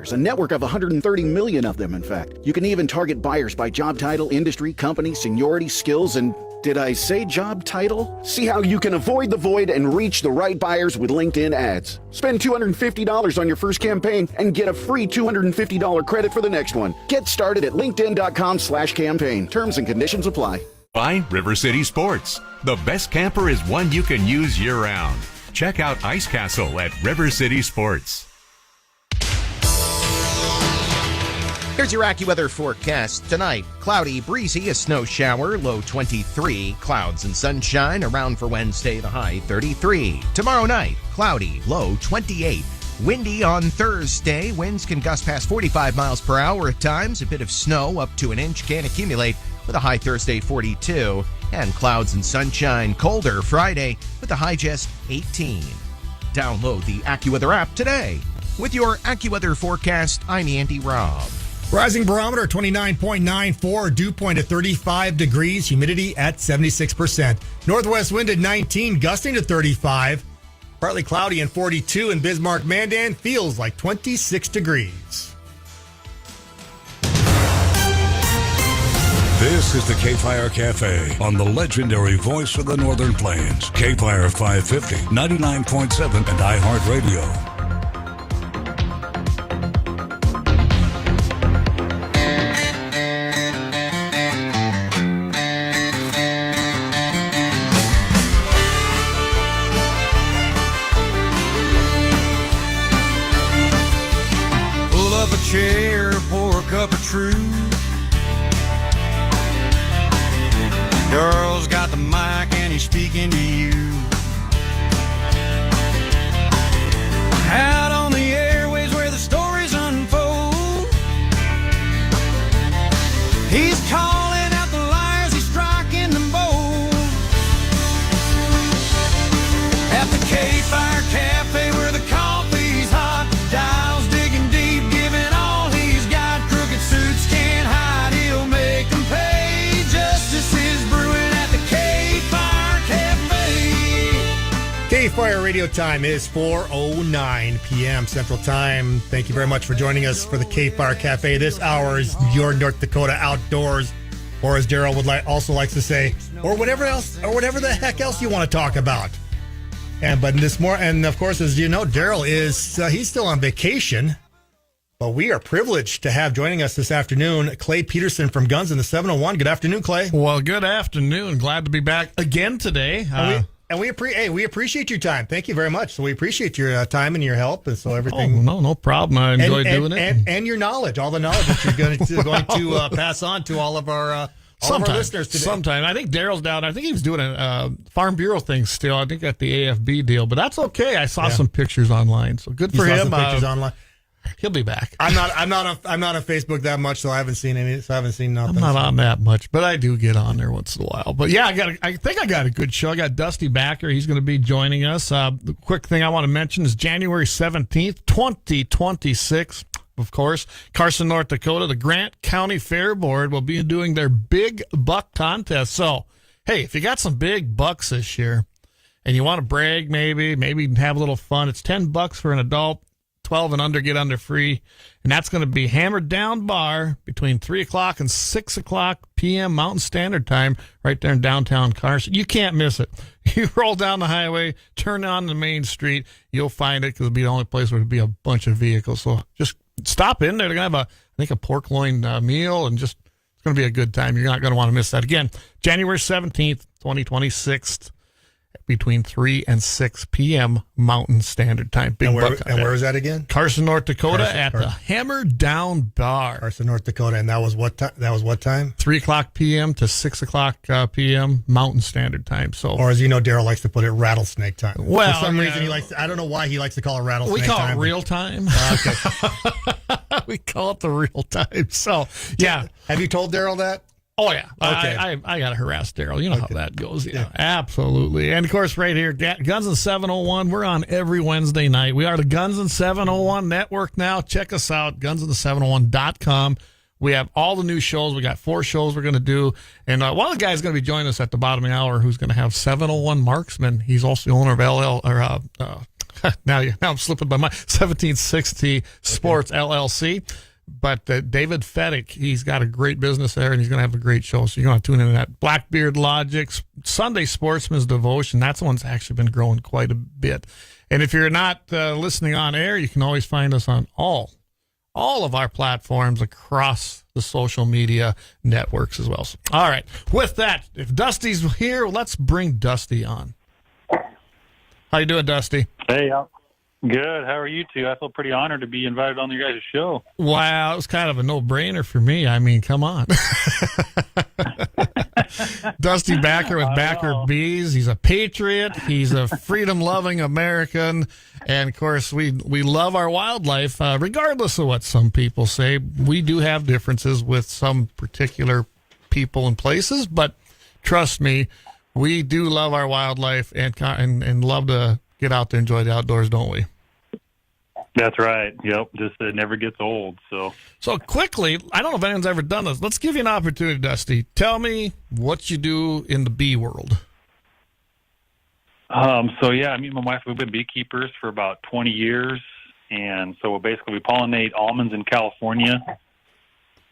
contractors, a network of 130 million of them, in fact. You can even target buyers by job title, industry, company, seniority, skills, and did I say job title? See how you can avoid the void and reach the right buyers with LinkedIn ads. Spend $250 on your first campaign and get a free $250 credit for the next one. Get started at linkedin.com/campaign. Terms and conditions apply. By River City Sports. The best camper is one you can use year-round. Check out Ice Castle at River City Sports. Here's your AccuWeather forecast. Tonight, cloudy, breezy, a snow shower, low 23. Clouds and sunshine around for Wednesday, the high 33. Tomorrow night, cloudy, low 28. Windy on Thursday. Winds can gust past 45 miles per hour at times. A bit of snow up to an inch can accumulate with a high Thursday 42. And clouds and sunshine colder Friday with a high just 18. Download the AccuWeather app today. With your AccuWeather forecast, I'm Andy Robb. Rising barometer 29.94, dew point at 35 degrees, humidity at 76%. Northwest wind at 19, gusting to 35. Partly cloudy and 42 in Bismarck, Mandan, feels like 26 degrees. This is the KFYR Cafe on the legendary voice of the Northern Plains. KFYR 550, 99.7 and iHeartRadio. Chair, pour a cup of truth. Daryl's got the mic and he's speaking to you. Out on the airways where the stories unfold, he's calling out the liars, he's striking them bold. At the KFYR Cafe where the coffee's hot, dials digging deep, giving all he's got. Crooked suits can't hide, he'll make them pay. Justice is brewing at the KFYR Cafe. KFYR radio time is 4:09 p.m. Central Time. Thank you very much for joining us for the KFYR Cafe. This hour is your North Dakota outdoors, or as Daryl would also likes to say, or whatever else, or whatever the heck else you want to talk about. And of course, as you know, Daryl is he's still on vacation, but we are privileged to have joining us this afternoon Clayton Pederson from Guns in the 701. Good afternoon, Clay. Well, good afternoon. Glad to be back again today. We appreciate your time. Thank you very much. So we appreciate your time and your help, and so everything. Oh, no problem. I enjoy doing it, and your knowledge, all the knowledge that you're going to pass on to all of our. All of our listeners today. Sometime. I think Daryl's down. I think he was doing a Farm Bureau thing still. I think at the AFB deal, but that's okay. I saw some pictures online, so good for him. Some pictures online. He'll be back. I'm not on Facebook that much, so I haven't seen any. So I haven't seen nothing. I'm not on that much, but I do get on there once in a while. But yeah, I think I got a good show. I got Dusty Backer. He's going to be joining us. The quick thing I want to mention is January 17th, 2026. Of course, Carson, North Dakota, the Grant County Fair Board will be doing their big buck contest. So, hey, if you got some big bucks this year and you want to brag, maybe have a little fun, it's $10 for an adult, 12 and under get under free. And that's going to be Hammered Down Bar between 3 o'clock and 6 o'clock p.m. Mountain Standard Time right there in downtown Carson. You can't miss it. You roll down the highway, turn on the main street, you'll find it because it'll be the only place where there'll be a bunch of vehicles. So just stop in there. They're going to have a pork loin meal, and just it's going to be a good time. You're not going to want to miss that. Again, January 17th, 2026, between 3 and 6 p.m. Mountain Standard Time. And where is that again? Carson, North Dakota, at the Hammer Down Bar. Carson, North Dakota, and that was what time? 3 o'clock p.m. to 6 o'clock p.m. Mountain Standard Time. So, or as you know, Daryl likes to put it rattlesnake time. Well, for some reason he likes. I don't know why he likes to call it rattlesnake time. We call it real time. Okay. We call it the real time. So, yeah. Have you told Daryl that? Oh, yeah. Okay. I got to harass Daryl. You know how that goes. Yeah, absolutely. And, of course, right here, Guns in 701, we're on every Wednesday night. We are the Guns in 701 Network now. Check us out, gunsin701.com. We have all the new shows. We got 4 shows we're going to do. And one of the guys is going to be joining us at the bottom of the hour who's going to have 701 Marksman. He's also the owner of now I'm slipping by my 1760 Sports LLC. But David Fettick, he's got a great business there, and he's going to have a great show. So you're going to tune into that. Blackbeard Logic, Sunday Sportsman's Devotion. That's the one's actually been growing quite a bit. And if you're not listening on air, you can always find us on all of our platforms across the social media networks as well. So, all right. With that, if Dusty's here, let's bring Dusty on. How you doing, Dusty? Hey, good. How are you two? I feel pretty honored to be invited on your guys' show. Wow, it was kind of a no-brainer for me. I mean, come on. Dusty Backer with Backer Bees. He's a patriot. He's a freedom-loving American. And, of course, we love our wildlife. Regardless of what some people say, we do have differences with some particular people and places. But trust me, we do love our wildlife and love to get out there and enjoy the outdoors, don't we? That's right. Yep. Just it never gets old. So quickly, I don't know if anyone's ever done this. Let's give you an opportunity, Dusty. Tell me what you do in the bee world. Me and my wife, we've been beekeepers for about 20 years. And so we pollinate almonds in California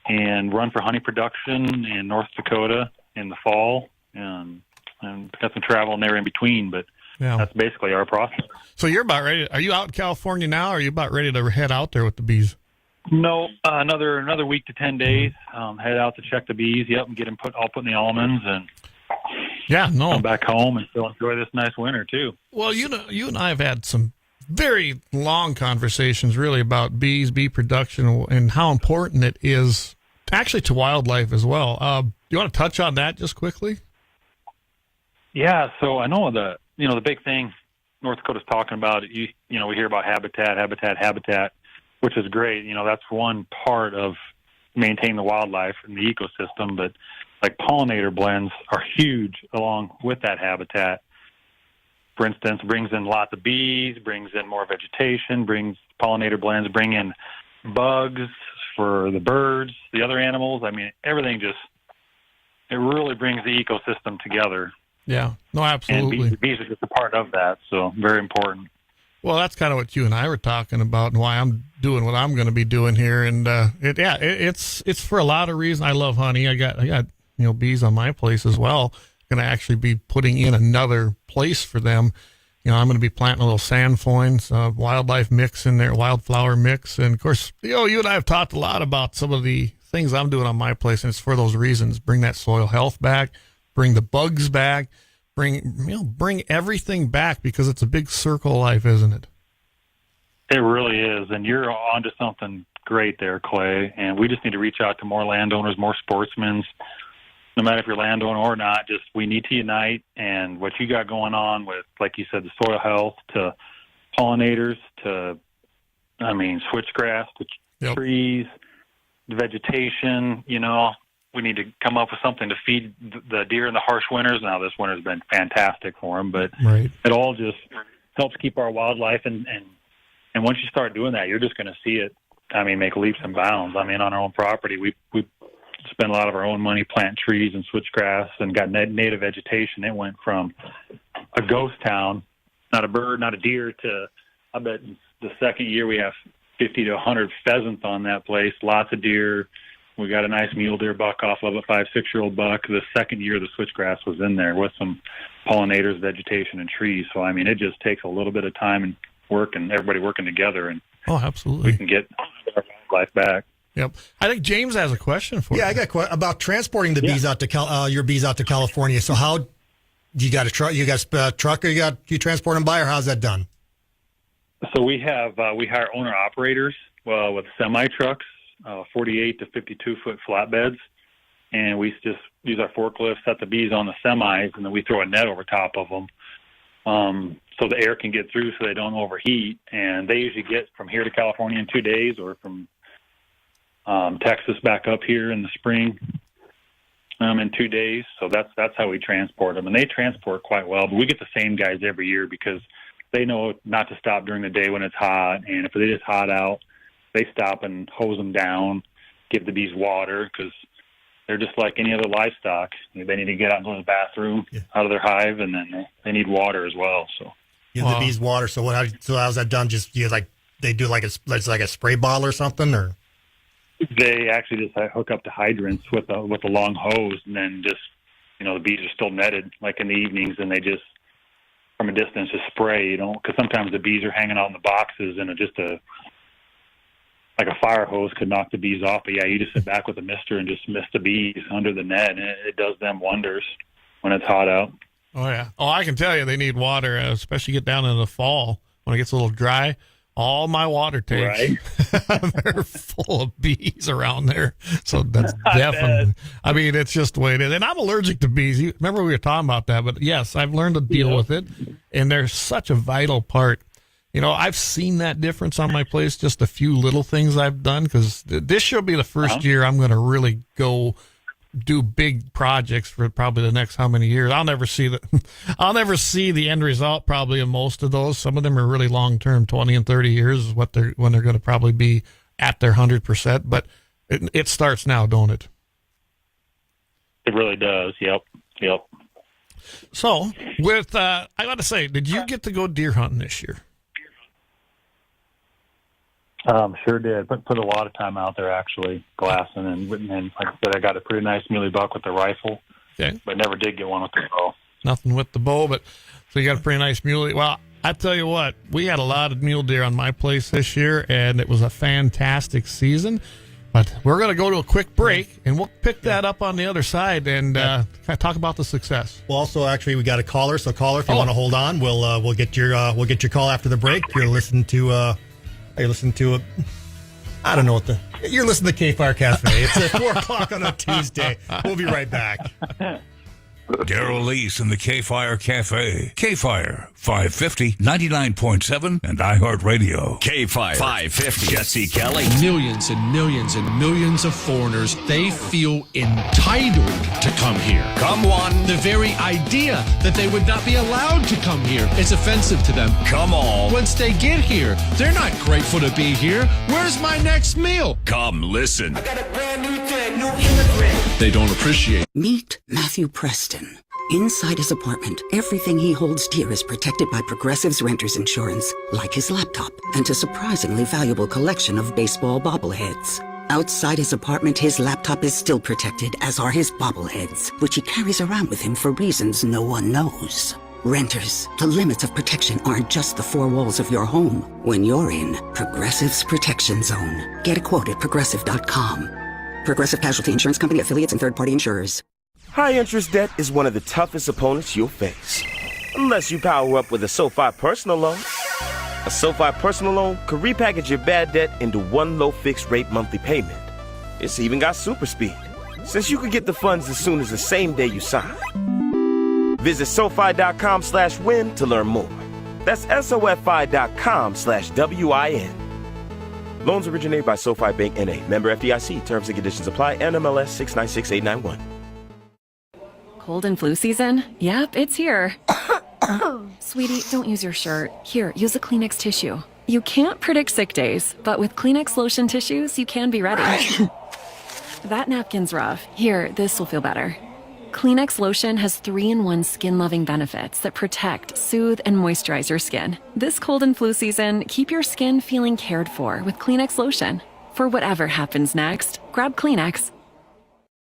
and run for honey production in North Dakota in the fall. And got some travel in there in between, but that's basically our process. So you're about ready. Are you out in California now, or are you about ready to head out there with the bees? No, another week to 10 days. Head out to check the bees. Yep, and get them all put in the almonds, and come back home and still enjoy this nice winter too. Well, you and I have had some very long conversations, really, about bees, bee production, and how important it is actually to wildlife as well. You want to touch on that just quickly? Yeah. So I know the big thing North Dakota's talking about, we hear about habitat, which is great. That's one part of maintaining the wildlife and the ecosystem, but like pollinator blends are huge along with that habitat. For instance, brings in lots of bees, brings in more vegetation, pollinator blends bring in bugs for the birds, the other animals. I mean, everything it really brings the ecosystem together. Yeah, no, absolutely. And bees are just a part of that, so very important. Well, that's kind of what you and I were talking about, and why I'm doing what I'm going to be doing here. And it's for a lot of reasons. I love honey. I got bees on my place as well. Going to actually be putting in another place for them. I'm going to be planting a little sandfoins, wildlife mix in there, wildflower mix, and of course, you and I have talked a lot about some of the things I'm doing on my place, and it's for those reasons. Bring that soil health back. Bring the bugs back, bring everything back, because it's a big circle of life, isn't it? It really is, and you're onto something great there, Clay. And we just need to reach out to more landowners, more sportsmen. No matter if you're a landowner or not, we need to unite. And what you got going on with, like you said, the soil health to pollinators to, switchgrass to trees, the vegetation, we need to come up with something to feed the deer in the harsh winters. Now, this winter's been fantastic for them, but It all just helps keep our wildlife. And once you start doing that, you're just going to see it, make leaps and bounds. On our own property, we spend a lot of our own money planting trees and switchgrass and got native vegetation. It went from a ghost town, not a bird, not a deer, to, I bet the second year we have 50 to 100 pheasants on that place, lots of deer. We got a nice mule deer buck off of a 5-6-year-old buck. The second year the switchgrass was in there with some pollinators, vegetation, and trees. So, it just takes a little bit of time and work and everybody working together. And absolutely. We can get our life back. Yep. I think James has a question for you. Yeah, I got about transporting the bees out to your bees out to California. So how you got a truck? You got a truck, or you transport them by, or how's that done? So we hire owner operators with semi trucks. 48 to 52 foot flatbeds, and we just use our forklifts, set the bees on the semis, and then we throw a net over top of them so the air can get through so they don't overheat. And they usually get from here to California in 2 days, or from Texas back up here in the spring in 2 days. So that's how we transport them, and they transport quite well. But we get the same guys every year because they know not to stop during the day when it's hot, and if it is hot out, they stop and hose them down, give the bees water, because they're just like any other livestock. They need to get out and go to the bathroom out of their hive, and then they need water as well. So Give the bees water. So how's that done? Just they do like a spray bottle or something, or They actually just hook up to hydrants with a long hose, and then just, the bees are still netted like in the evenings, and they just from a distance just spray, because sometimes the bees are hanging out in the boxes, and like a fire hose could knock the bees off. But yeah, you just sit back with a mister and just mist the bees under the net, and it does them wonders when it's hot out. Oh, yeah. Oh, I can tell you they need water, especially get down in the fall when it gets a little dry. All my water tanks, right. They're full of bees around there. So that's definitely, I mean, it's just the way it is. And I'm allergic to bees. Remember we were talking about that, but yes, I've learned to deal with it. And they're such a vital part. I've seen that difference on my place, just a few little things I've done, because this should be the first year I'm going to really go do big projects for probably the next how many years. I'll never see the end result probably of most of those. Some of them are really long term, 20 and 30 years is when they're going to probably be at their 100%. But it starts now, don't it? It really does. Yep. So with I got to say, did you get to go deer hunting this year? Sure did. Put a lot of time out there actually glassing, and like I said, I got a pretty nice muley buck with the rifle. Okay. But never did get one with the bow. Nothing with the bow, but so you got a pretty nice muley. Well, I tell you what, we had a lot of mule deer on my place this year, and it was a fantastic season. But we're going to go to a quick break, and we'll pick that up on the other side and talk about the success. Well, also, actually, we got a caller. So, caller, if you want to hold on, we'll get your call after the break. You're listening to. You're listening to it. I don't know what you're listening to KFYR Cafe. It's at 4 o'clock on a Tuesday. We'll be right back. Daryl Lease in the KFYR Cafe. KFYR 550, 99.7, and iHeartRadio. KFYR 550. Jesse Kelly. Millions and millions and millions of foreigners, they feel entitled to come here. Come one. The very idea that they would not be allowed to come here is offensive to them. Come all. Once they get here, they're not grateful to be here. Where's my next meal? Come listen. I got a brand new thing, new immigrant. They don't appreciate. Meet Matthew Preston. Inside his apartment, everything he holds dear is protected by Progressive's renter's insurance, like his laptop and a surprisingly valuable collection of baseball bobbleheads. Outside his apartment, his laptop is still protected, as are his bobbleheads, which he carries around with him for reasons no one knows. Renters, the limits of protection aren't just the four walls of your home. When you're in Progressive's Protection Zone, get a quote at Progressive.com. Progressive Casualty Insurance Company, affiliates, and third-party insurers. High-interest debt is one of the toughest opponents you'll face. Unless you power up with a SoFi personal loan. A SoFi personal loan could repackage your bad debt into one low fixed-rate monthly payment. It's even got super speed, since you could get the funds as soon as the same day you sign. Visit SoFi.com/win to learn more. That's SoFi.com/WIN. Loans originated by SoFi Bank N.A. Member FDIC. Terms and conditions apply. NMLS 696891. Cold and flu season? Yep, it's here. Sweetie, don't use your shirt. Here, use a Kleenex tissue. You can't predict sick days, but with Kleenex lotion tissues, you can be ready. That napkin's rough. Here, this will feel better. Kleenex lotion has 3-in-1 skin-loving benefits that protect, soothe, and moisturize your skin. This cold and flu season, keep your skin feeling cared for with Kleenex lotion. For whatever happens next, grab Kleenex.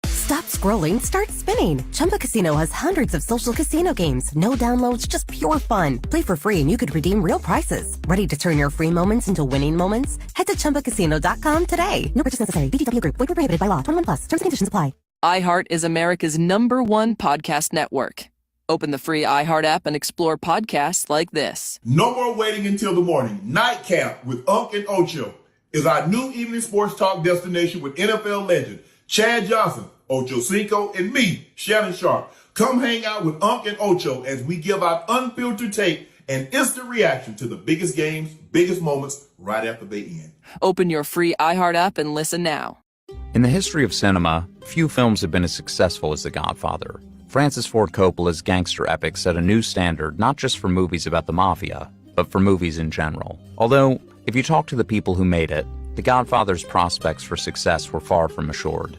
Stop scrolling, start spinning. Chumba Casino has hundreds of social casino games. No downloads, just pure fun. Play for free and you could redeem real prizes. Ready to turn your free moments into winning moments? Head to ChumbaCasino.com today. No purchase necessary. VGW Group. Void where prohibited by law. 21+. Terms and conditions apply. iHeart is America's #1 podcast network. Open the free iHeart app and explore podcasts like this. No more waiting until the morning. Nightcap with Unc and Ocho is our new evening sports talk destination with NFL legend Chad Johnson, Ocho Cinco, and me, Shannon Sharp. Come hang out with Unc and Ocho as we give out unfiltered tape and instant reaction to the biggest games, biggest moments right after they end. Open your free iHeart app and listen now. In the history of cinema, few films have been as successful as The Godfather. Francis Ford Coppola's gangster epic set a new standard not just for movies about the mafia, but for movies in general. Although, if you talk to the people who made it, The Godfather's prospects for success were far from assured.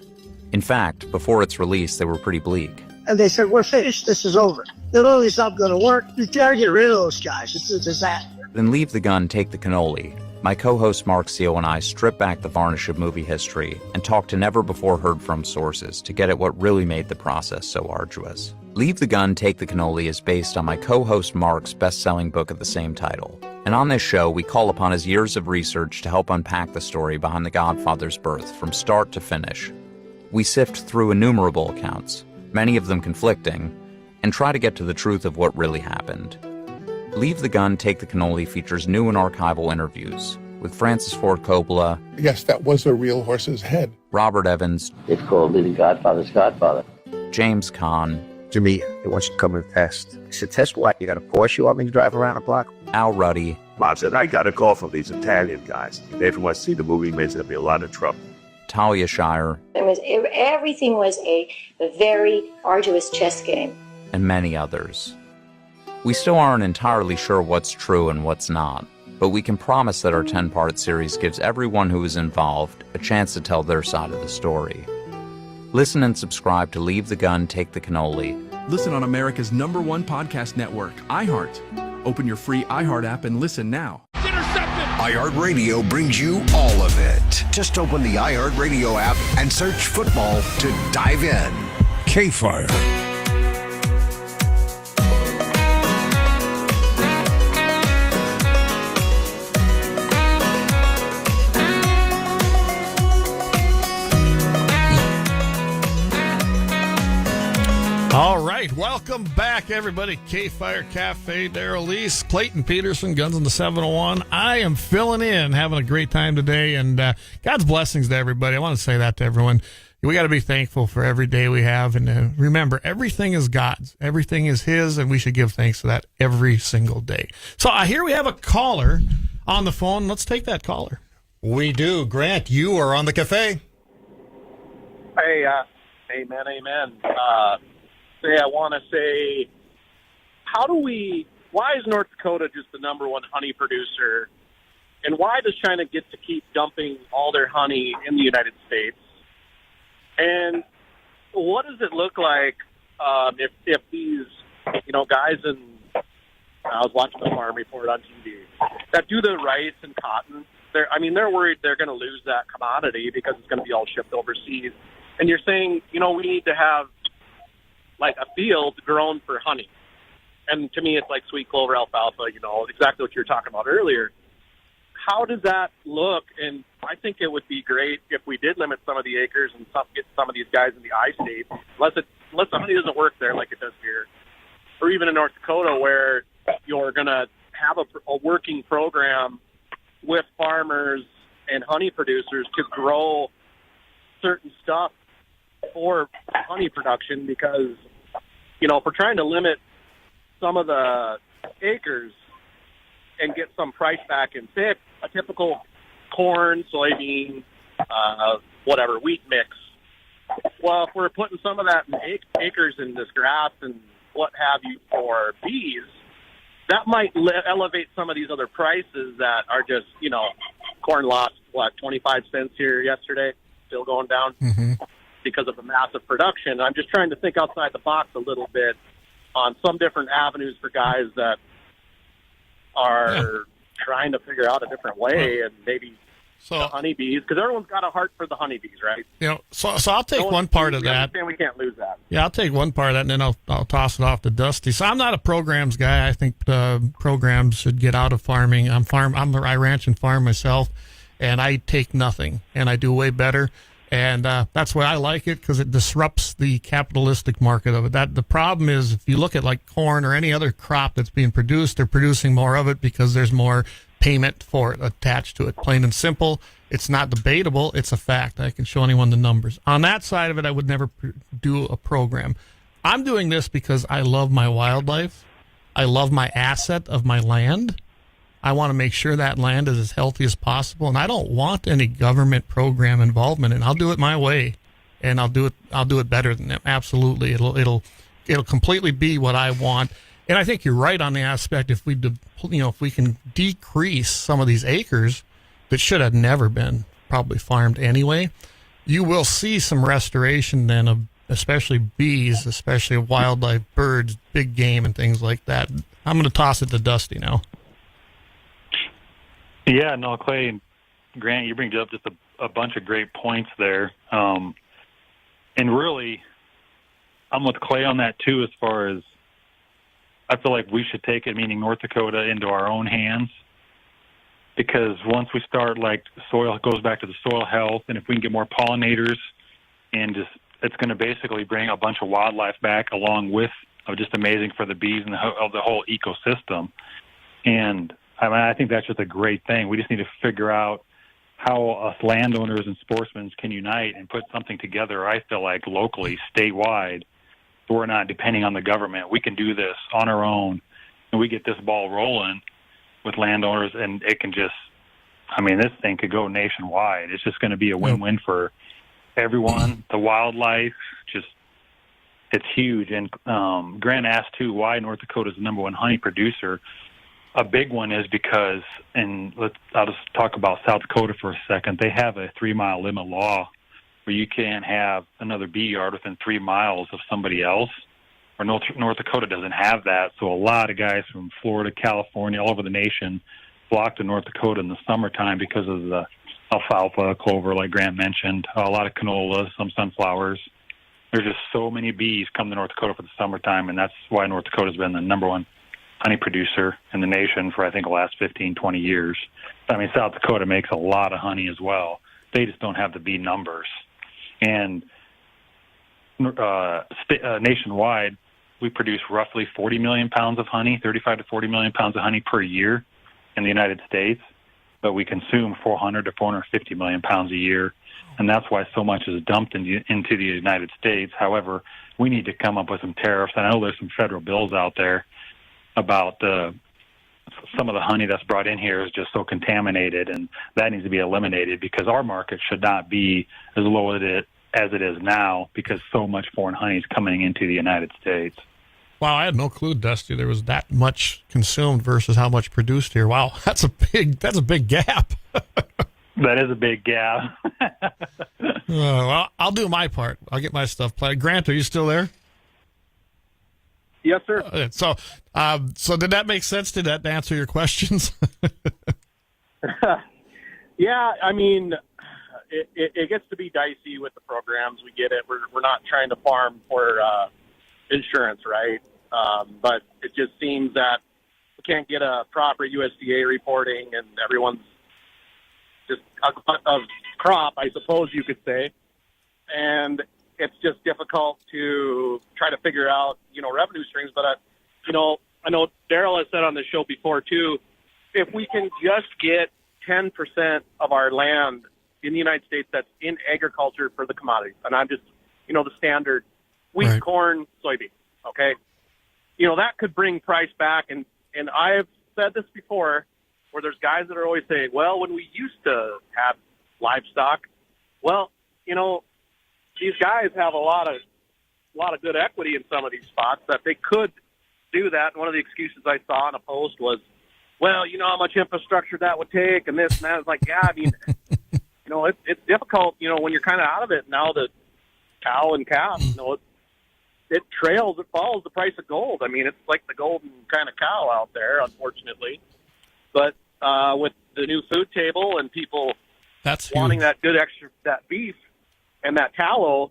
In fact, before its release, they were pretty bleak. And they said, we're finished, this is over. literally it's not going to work. You got to get rid of those guys. It's a disaster. Then Leave the Gun, Take the Cannoli. My co-host Mark Seal and I strip back the varnish of movie history and talk to never-before-heard-from sources to get at what really made the process so arduous. Leave the Gun, Take the Cannoli is based on my co-host Mark's best-selling book of the same title. And on this show, we call upon his years of research to help unpack the story behind The Godfather's birth from start to finish. We sift through innumerable accounts, many of them conflicting, and try to get to the truth of what really happened. Leave the Gun, Take the Cannoli features new and archival interviews with Francis Ford Coppola. Yes, that was a real horse's head. Robert Evans. It's called Living Godfather's Godfather. James Caan. Jimmy, they want you to come and test. I said, test what? You got a Porsche you want me to drive around the block? Al Ruddy. Bob said, I got a call from these Italian guys. They want to see the movie, means there'll be a lot of trouble. Talia Shire. Everything was a very arduous chess game. And many others. We still aren't entirely sure what's true and what's not, but we can promise that our 10-part series gives everyone who is involved a chance to tell their side of the story. Listen and subscribe to Leave the Gun, Take the Cannoli. Listen on America's #1 podcast network, iHeart. Open your free iHeart app and listen now. iHeartRadio brings you all of it. Just open the iHeartRadio app and search football to dive in. KFYR. All right, welcome back, everybody. KFYR Cafe, Daryl East, Clayton Pederson, Guns in the 701. I am filling in, having a great time today, and God's blessings to everybody. I want to say that to everyone. We got to be thankful for every day we have, and remember, everything is God's. Everything is His, and we should give thanks to that every single day. So here we have a caller on the phone. Let's take that caller. We do. Grant, you are on the cafe. Hey, amen. I want to say, why is North Dakota just the #1 honey producer? And why does China get to keep dumping all their honey in the United States? And what does it look like if these, guys I was watching the farm report on TV, that do the rice and cotton, they're worried they're going to lose that commodity because it's going to be all shipped overseas. And you're saying, we need to have like a field grown for honey. And to me, it's like sweet clover, alfalfa, exactly what you were talking about earlier. How does that look? And I think it would be great if we did limit some of the acres and get some of these guys in the I-State, unless the honey doesn't work there like it does here. Or even in North Dakota, where you're going to have a working program with farmers and honey producers to grow certain stuff for honey production, because, if we're trying to limit some of the acres and get some price back in, say, a typical corn, soybean, wheat mix. Well, if we're putting some of that in acres in this grass and what have you for bees, that might elevate some of these other prices that are just, corn lost, 25 cents here yesterday, still going down because of the massive production. I'm just trying to think outside the box a little bit on some different avenues for guys that are trying to figure out a different way, and maybe the honeybees, because everyone's got a heart for the honeybees, right? So I'll take one part of that. We can't lose that. Yeah, I'll take one part of that, and then I'll toss it off to Dusty. So I'm not a programs guy. I think programs should get out of farming. I ranch and farm myself, and I take nothing, and I do way better. And that's why I like it, because it disrupts the capitalistic market of it. The problem is, if you look at like corn or any other crop that's being produced, they're producing more of it because there's more payment for it attached to it. Plain and simple. It's not debatable. It's a fact. I can show anyone the numbers. On that side of it, I would never do a program. I'm doing this because I love my wildlife. I love my asset of my land. I want to make sure that land is as healthy as possible, and I don't want any government program involvement. And I'll do it my way, and I'll do it better than them. Absolutely, it'll completely be what I want. And I think you're right on the aspect. If we can decrease some of these acres that should have never been probably farmed anyway, you will see some restoration then of especially bees, especially wildlife, birds, big game, and things like that. I'm going to toss it to Dusty now. Yeah, no, Clay and Grant, you bring up just a bunch of great points there. And really, I'm with Clay on that too, as far as I feel like we should take it, meaning North Dakota, into our own hands. Because once we start, like, soil, it goes back to the soil health, and if we can get more pollinators, and just, it's going to basically bring a bunch of wildlife back along with, just amazing for the bees and the whole ecosystem. And I mean, I think that's just a great thing. We just need to figure out how us landowners and sportsmen can unite and put something together, I feel like, locally, statewide, so we're not depending on the government. We can do this on our own, and we get this ball rolling with landowners, and it can just, I mean, this thing could go nationwide. It's just going to be a win-win for everyone, the wildlife, just, it's huge. And Grant asked, too, why North Dakota is the number one honey producer. A big one is because, and I'll just talk about South Dakota for a second. They have a 3-mile limit law where you can't have another bee yard within 3 miles of somebody else. Or North Dakota doesn't have that, so a lot of guys from Florida, California, all over the nation flock to North Dakota in the summertime because of the alfalfa, clover, like Grant mentioned, a lot of canola, some sunflowers. There's just so many bees come to North Dakota for the summertime, and that's why North Dakota's been the number one honey producer in the nation for, I think, the last 15, 20 years. I mean, South Dakota makes a lot of honey as well. They just don't have the bee numbers. And nationwide, we produce roughly 40 million pounds of honey, 35 to 40 million pounds of honey per year in the United States, but we consume 400 to 450 million pounds a year, and that's why so much is dumped into the United States. However, we need to come up with some tariffs, and I know there's some federal bills out there about some of the honey that's brought in here is just so contaminated, and that needs to be eliminated because our market should not be as low as it is now because so much foreign honey is coming into the United States. Wow, I had no clue, Dusty, there was that much consumed versus how much produced here. Wow, that's a big gap. That is a big gap. Well, I'll do my part. I'll get my stuff played. Grant, are you still there? Yes, sir. So did that make sense? Did that answer your questions? Yeah, I mean, it gets to be dicey with the programs. We get it. We're not trying to farm for insurance, right? But it just seems that we can't get a proper USDA reporting, and everyone's just a crop, I suppose you could say. And it's just difficult to try to figure out, revenue streams. But, I know Daryl has said on the show before, too, if we can just get 10% of our land in the United States that's in agriculture for the commodities, and I'm just, the standard wheat, right, corn, soybean, okay? That could bring price back. And I've said this before where there's guys that are always saying, well, when we used to have livestock, well, these guys have a lot of good equity in some of these spots that they could do that. And one of the excuses I saw in a post was, well, you know how much infrastructure that would take and this and that. It's like, yeah, I mean, it's difficult, when you're kind of out of it. Now the cow and calf, it follows the price of gold. I mean, it's like the golden kind of cow out there, unfortunately. But with the new food table and people wanting that good extra, that beef and that tallow,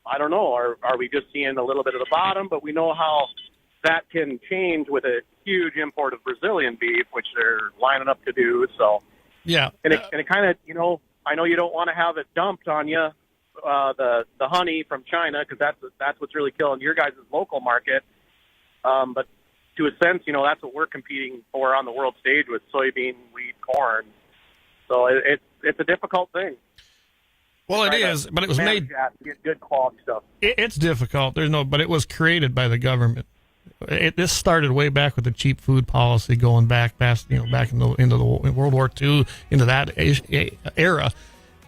I don't know, are we just seeing a little bit of the bottom? But we know how that can change with a huge import of Brazilian beef, which they're lining up to do. So, yeah. And it kind of, I know you don't want to have it dumped on you, the honey from China, because that's what's really killing your guys' local market. But to a sense, that's what we're competing for on the world stage with soybean, wheat, corn. So it's a difficult thing. Well, it is, but it was made to get good quality stuff. It's difficult. But it was created by the government. This started way back with the cheap food policy, going back past, back into the World War II, into that era.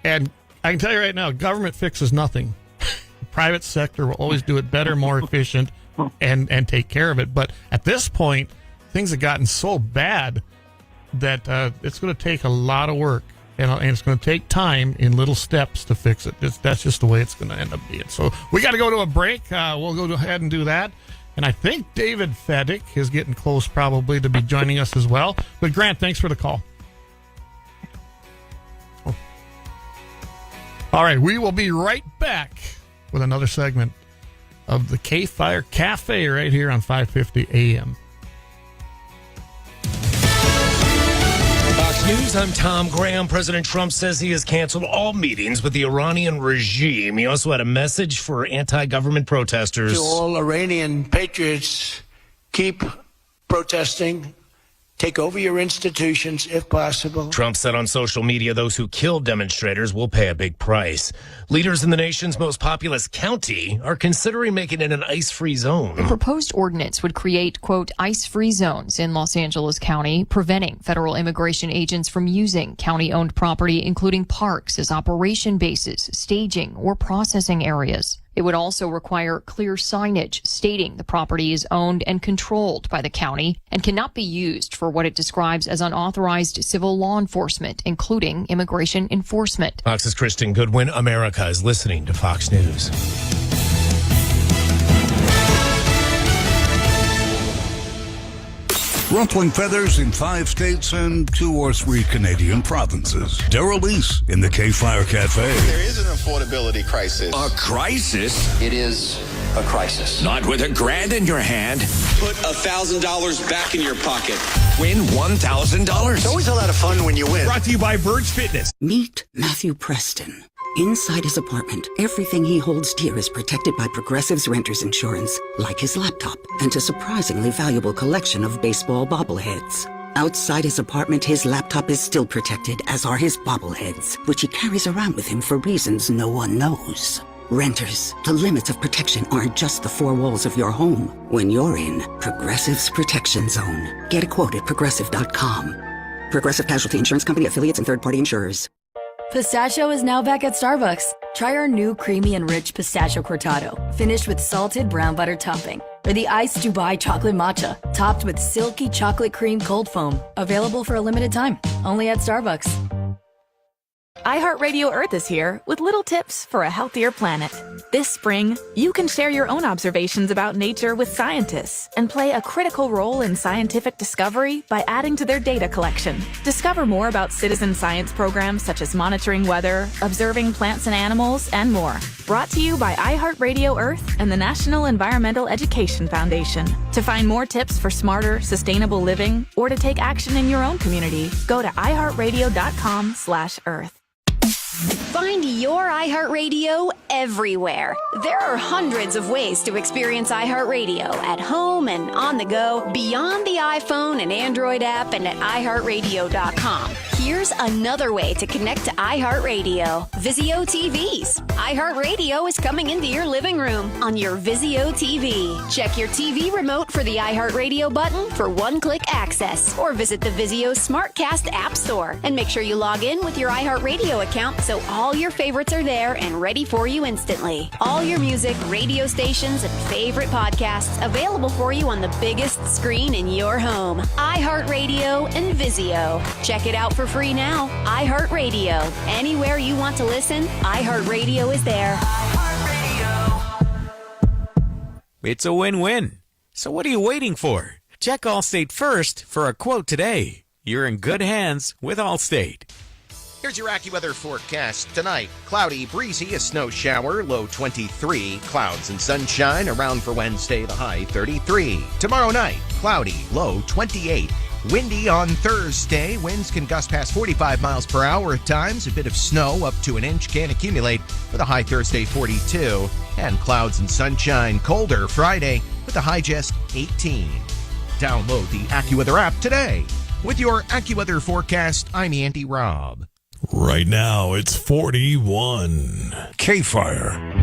And I can tell you right now, government fixes nothing. The private sector will always do it better, more efficient, and take care of it. But at this point, things have gotten so bad that it's going to take a lot of work And it's going to take time in little steps to fix it. That's just the way it's going to end up being. So we got to go to a break. We'll go ahead and do that. And I think David Fedick is getting close probably to be joining us as well. But Grant, thanks for the call. Oh. All right, we will be right back with another segment of the KFYR Cafe right here on 550 AM. Fox News, I'm Tom Graham. President Trump says he has canceled all meetings with the Iranian regime. He also had a message for anti-government protesters. To all Iranian patriots, keep protesting. Take over your institutions if possible. Trump said on social media those who killed demonstrators will pay a big price. Leaders in the nation's most populous county are considering making it an ice-free zone. The proposed ordinance would create, quote, ice-free zones in Los Angeles County, preventing federal immigration agents from using county-owned property, including parks, as operation bases, staging, or processing areas. It would also require clear signage stating the property is owned and controlled by the county and cannot be used for what it describes as unauthorized civil law enforcement, including immigration enforcement. Fox's Kristen Goodwin. America is listening to Fox News. Ruffling feathers in 5 states and 2 or 3 Canadian provinces. Daryl Leese in the KFYR Cafe. There is an affordability crisis. A crisis? It is a crisis. Not with $1,000 in your hand. Put $1,000 back in your pocket. Win $1,000. It's always a lot of fun when you win. Brought to you by Birds Fitness. Meet Matthew Preston. Inside his apartment, everything he holds dear is protected by Progressive's Renter's Insurance, like his laptop and a surprisingly valuable collection of baseball bobbleheads. Outside his apartment, his laptop is still protected, as are his bobbleheads, which he carries around with him for reasons no one knows. Renters, the limits of protection aren't just the 4 walls of your home. When you're in Progressive's Protection Zone, get a quote at Progressive.com. Progressive Casualty Insurance Company, affiliates, and third-party insurers. Pistachio is now back at Starbucks. Try our new creamy and rich pistachio cortado, finished with salted brown butter topping. Or the iced Dubai chocolate matcha, topped with silky chocolate cream cold foam. Available for a limited time, only at Starbucks. iHeartRadio Earth is here with little tips for a healthier planet. This spring, you can share your own observations about nature with scientists and play a critical role in scientific discovery by adding to their data collection. Discover more about citizen science programs such as monitoring weather, observing plants and animals, and more. Brought to you by iHeartRadio Earth and the National Environmental Education Foundation. To find more tips for smarter, sustainable living or to take action in your own community, go to iHeartRadio.com/Earth. Find your iHeartRadio everywhere. There are hundreds of ways to experience iHeartRadio at home and on the go, beyond the iPhone and Android app and at iHeartRadio.com. Here's another way to connect to iHeartRadio. Vizio TVs. iHeartRadio is coming into your living room on your Vizio TV. Check your TV remote for the iHeartRadio button for one-click access, or visit the Vizio SmartCast app store and make sure you log in with your iHeartRadio account so all your favorites are there and ready for you instantly. All your music, radio stations, and favorite podcasts available for you on the biggest screen in your home. iHeartRadio and Vizio. Check it out for free now. iHeartRadio. Anywhere you want to listen, iHeartRadio is there. It's a win-win. So what are you waiting for? Check Allstate first for a quote today. You're in good hands with Allstate. Here's your AccuWeather forecast. Tonight, cloudy, breezy, a snow shower, low 23. Clouds and sunshine around for Wednesday, the high 33. Tomorrow night, cloudy, low 28. Windy on Thursday. Winds can gust past 45 miles per hour at times. A bit of snow up to an inch can accumulate with a high Thursday 42. And clouds and sunshine colder Friday with a high just 18. Download the AccuWeather app today. With your AccuWeather forecast, I'm Andy Robb. Right now, it's 41. KFYR.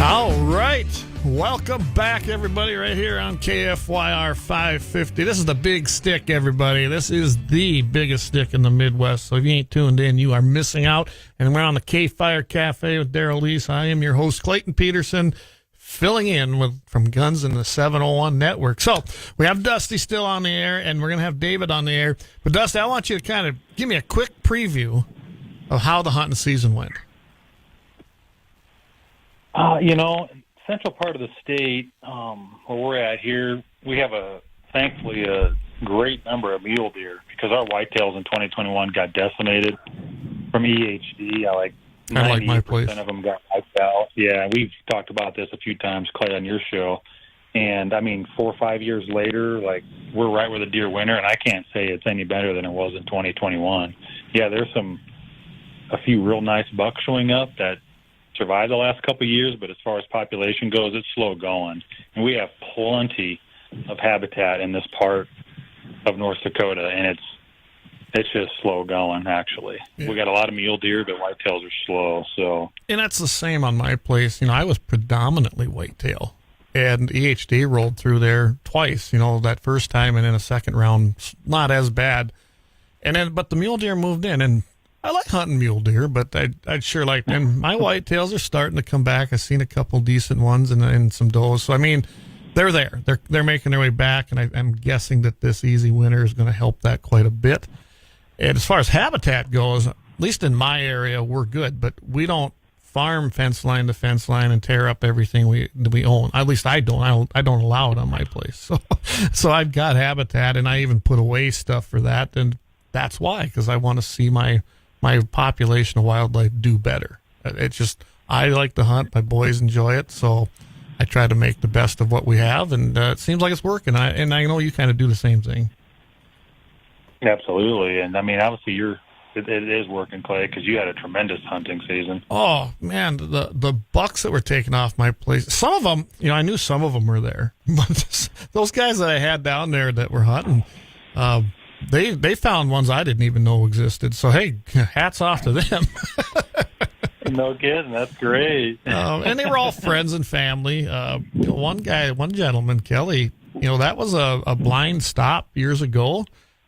All right. Welcome back, everybody, right here on KFYR 550. This is the Big Stick, everybody. This is the biggest stick in the Midwest. So if you ain't tuned in, you are missing out. And we're on the K-Fire Cafe with Daryl Leese. I am your host, Clayton Pederson, filling in from Guns in the 701 Network. So we have Dusty still on the air, and we're going to have David on the air. But, Dusty, I want you to kind of give me a quick preview of how the hunting season went. Central part of the state, where we're at here, we have thankfully a great number of mule deer because our whitetails in 2021 got decimated from EHD. Like 98% of them got wiped out. Yeah, we've talked about this a few times, Clay, on your show. And, 4 or 5 years later, we're right where the deer winter, and I can't say it's any better than it was in 2021. Yeah, there's a few real nice bucks showing up that survived the last couple of years, but as far as population goes, it's slow going. And we have plenty of habitat in this part of North Dakota, and it's just slow going, actually. Yeah. We got a lot of mule deer, but whitetails are slow. So, and that's the same on my place. I was predominantly whitetail, and EHD rolled through there twice. That first time, and then a second round, not as bad. And then, but the mule deer moved in, and I like hunting mule deer, but I'd sure like them. My whitetails are starting to come back. I've seen a couple decent ones and some does. So, they're there. They're making their way back, and I'm guessing that this easy winter is going to help that quite a bit. And as far as habitat goes, at least in my area, we're good. But we don't farm fence line to fence line and tear up everything we own. At least I don't. I don't allow it on my place. So I've got habitat, and I even put away stuff for that. And that's why, because I want to see my population of wildlife do better. It's just, I like to hunt. My boys enjoy it. So I try to make the best of what we have. And it seems like it's working. I know you kind of do the same thing. Absolutely. And obviously it is working, Clay, because you had a tremendous hunting season. Oh man, the bucks that were taken off my place, some of them, I knew some of them were there, but those guys that I had down there that were hunting, they found ones I didn't even know existed. So hey, hats off to them. No kidding, that's great. And they were all friends and family. One gentleman, Kelly, that was a blind stop years ago.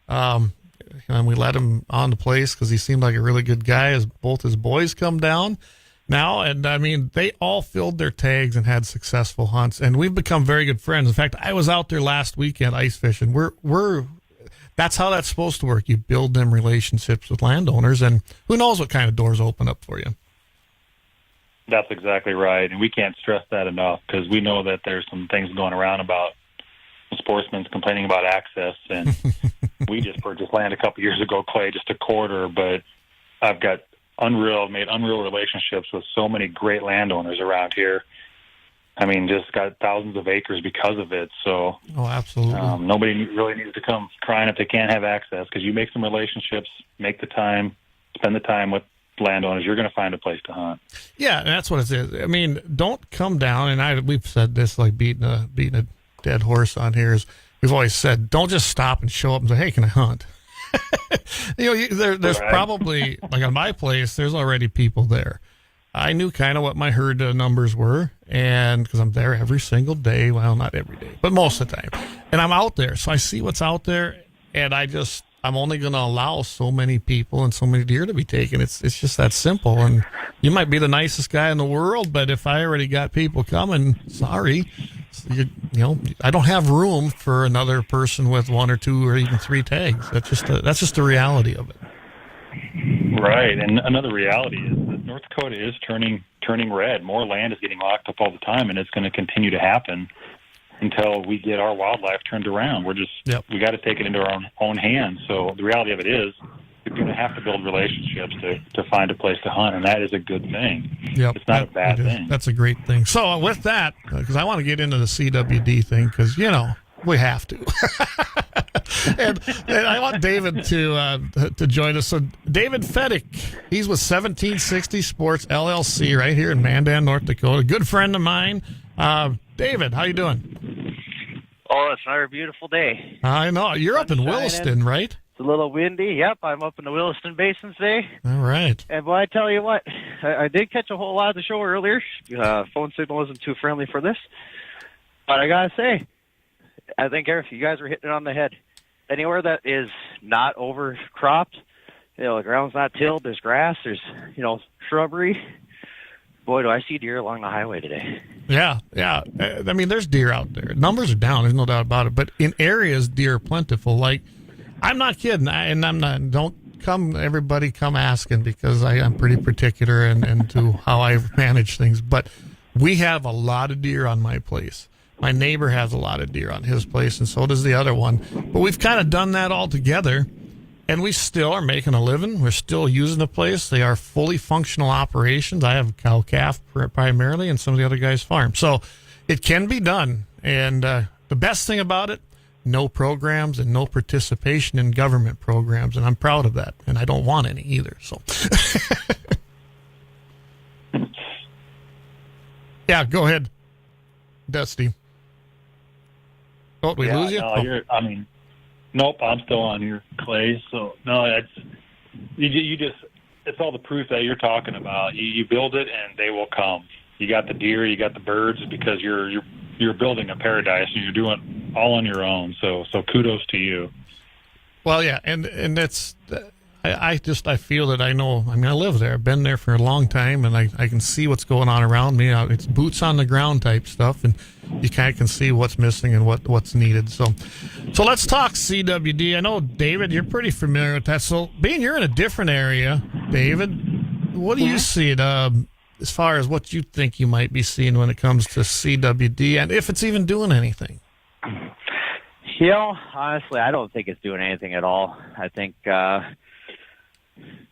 And we let him on the place because he seemed like a really good guy as both his boys come down now. And they all filled their tags and had successful hunts, and we've become very good friends. In fact, I was out there last weekend ice fishing. That's how that's supposed to work. You build them relationships with landowners, and who knows what kind of doors open up for you. That's exactly right. And we can't stress that enough because we know that there's some things going around about sportsmen complaining about access, and we just purchased land a couple years ago, Clay, just a quarter, but I've got made unreal relationships with so many great landowners around here. Just got thousands of acres because of it. So, absolutely. Nobody really needs to come crying if they can't have access, because you make some relationships, make the time, spend the time with landowners, you're going to find a place to hunt. Yeah, and that's what it is. Don't come down, and we've said this like beating a dead horse on here, is we've always said, don't just stop and show up and say, hey, can I hunt? There's probably, like on my place, there's already people there. I knew kind of what my herd numbers were, and because I'm there every single day, well, not every day, but most of the time, and I'm out there, so I see what's out there, and I'm only going to allow so many people and so many deer to be taken. It's just that simple. And you might be the nicest guy in the world, but if I already got people coming, sorry, I don't have room for another person with 1 or 2 or even 3 tags. That's just the reality of it. Right, and another reality is that North Dakota is turning red. More land is getting locked up all the time, and it's going to continue to happen until we get our wildlife turned around. We got to take it into our own hands. So the reality of it is, you're going to have to build relationships to find a place to hunt, and that is a good thing. Yep. It's not a bad thing. That's a great thing. So with that, because I want to get into the CWD thing, because, we have to. and I want David to join us. So David Feddick, he's with 1760 Sports LLC right here in Mandan, North Dakota. Good friend of mine. David, how you doing? Oh, it's another beautiful day. I know. You're up in Williston, right? a little windy. Yep, I'm up in the Williston Basin today. All right. And boy, I tell you what, I did catch a whole lot of the show earlier. Phone signal wasn't too friendly for this. But I got to say, I think, Eric, you guys were hitting it on the head. Anywhere that is not overcropped, the ground's not tilled, there's grass, there's, shrubbery. Boy, do I see deer along the highway today. Yeah. I mean, there's deer out there. Numbers are down, there's no doubt about it. But in areas, deer are plentiful. Like, I'm not kidding, everybody come asking, because I'm pretty particular and to how I manage things. But we have a lot of deer on my place. My neighbor has a lot of deer on his place, and so does the other one. But we've kind of done that all together, and we still are making a living. We're still using the place. They are fully functional operations. I have a cow-calf primarily, and some of the other guys farm. So it can be done. And the best thing about it, no programs and no participation in government programs, and I'm proud of that. And I don't want any either. So, yeah, go ahead, Dusty. Oh, we lose you? No, nope, I'm still on here, Clay. So, no, you just, it's all the proof that you're talking about. You build it and they will come. You got the deer, you got the birds, because you're building a paradise and you're doing it all on your own. So kudos to you. Well, yeah, and that's, I feel that I know, I live there. I've been there for a long time, and I can see what's going on around me. It's boots on the ground type stuff, and you kind of can see what's missing and what's needed. So let's talk CWD. I know, David, you're pretty familiar with that. So being you're in a different area, David, what do you see as far as what you think you might be seeing when it comes to CWD, and if it's even doing anything? Honestly, I don't think it's doing anything at all. I think, I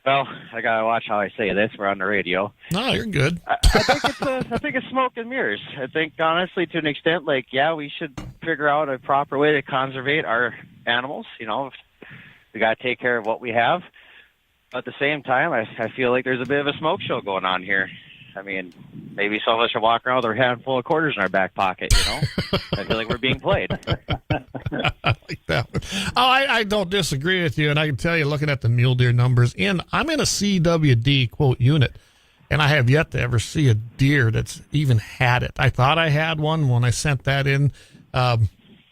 gotta watch how I say this. We're on the radio. No, you're good. I think it's smoke and mirrors. I think, honestly, to an extent, we should figure out a proper way to conserve our animals. We gotta take care of what we have. At the same time, I feel like there's a bit of a smoke show going on here. Maybe some of us should walk around with a handful of quarters in our back pocket, I feel like we're being played. I like that one. I don't disagree with you, and I can tell you, looking at the mule deer numbers, I'm in a CWD, quote, unit, and I have yet to ever see a deer that's even had it. I thought I had one when I sent that in.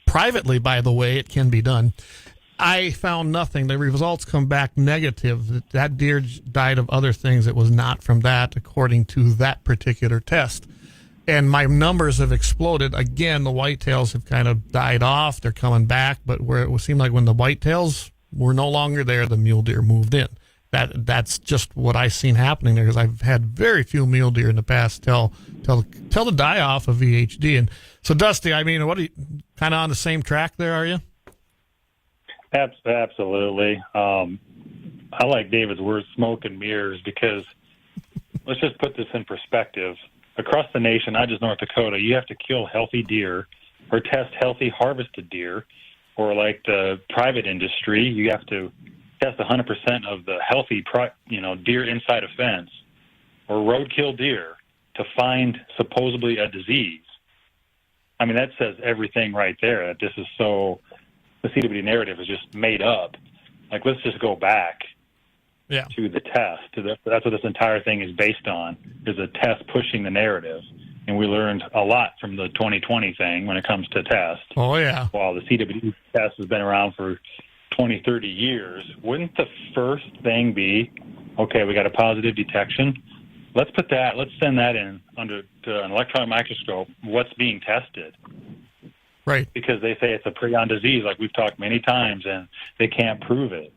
Privately, by the way, it can be done. I found nothing. The results come back negative. That deer died of other things. It was not from that, according to that particular test. And my numbers have exploded. Again, the whitetails have kind of died off. They're coming back, but where it seemed like when the whitetails were no longer there, the mule deer moved in. That's just what I've seen happening there, because I've had very few mule deer in the past till the die off of VHD. And so, Dusty, what are you kind of on the same track there? Are you? Absolutely. I like David's word, smoke and mirrors, because let's just put this in perspective. Across the nation, not just North Dakota, you have to kill healthy deer or test healthy harvested deer, or like the private industry, you have to test 100% of the healthy deer inside a fence or roadkill deer to find supposedly a disease. That says everything right there. That this is so... The CWD narrative is just made up. Let's just go back to the test. That's what this entire thing is based on, is a test pushing the narrative. And we learned a lot from the 2020 thing when it comes to test. Oh, yeah. While the CWD test has been around for 20, 30 years, wouldn't the first thing be, okay, we got a positive detection. Let's send that in under to an electron microscope, what's being tested. Right. Because they say it's a prion disease, like we've talked many times, and they can't prove it.